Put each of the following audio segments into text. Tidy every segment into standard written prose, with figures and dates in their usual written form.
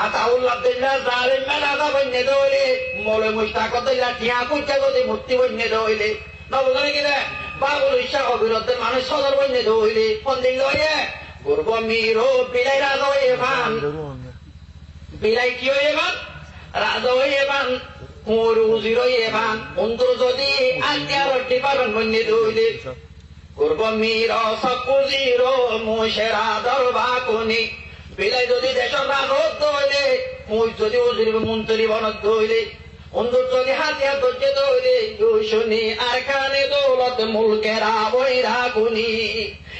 আতাউল্লাহ দিল্লা জালিম মেলাদা বন্যে দইলে মলে মুস্তাক দিল্লা টিয়া কুচা গতি মূর্তি বন্যে দইলে নবগণে কিনা বাবুল ইচ্ছা অবিরতের মানুষ সদর বন্যে দইলে পন্দিন দইলে গর্ব মিরো বিলাই রাজা হয়ে ভান বিলাই কি হয়ে ভান রাজা হয়ে ভান মোরু জিরো হয়ে ভান অন্তর যদি আজ্ঞা রটি পাবেন বন্যে দইলে গর্ব মিরো সকু জিরো মুশেরা দরবা কোনি বিলাই যদি দেশের রাজত দইলে মুই যদি উজির মন্ত্রী বনত দইলে অন্তর যদি হাতিয়া ধরছে দইলে শুনি আর কানে দৌলত মুলকেরা বইরা গুনি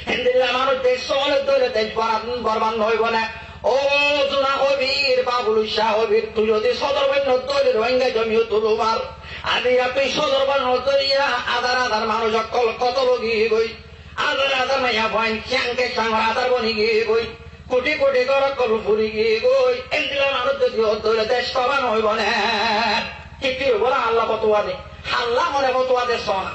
হিন্দিল্লা মানুষ দেশ সমানে দইলে দেশ বরবান হইব না ও জুনা হবির বাবুল শাহ হবির তুই যদি সদর বন্য দইলে রোহিঙ্গা জমিও তুলুমার আদি তুই সদর বন্য দইয়া আধার আধার মানুষ কত লগি গই আধার আধার মাইয়া ভয়েন চ্যাংকে চাঙ্গা আধার বনি গিয়ে গই কোটি কোটি কর কল ফুরি গিয়ে গই এন্দিলা মানুষ যদি দইলে দেশ সমান হইব না ঠিক হইব না আল্লাহ ফতোয়া দে আল্লাহ মনে ফতোয়া দে সোনা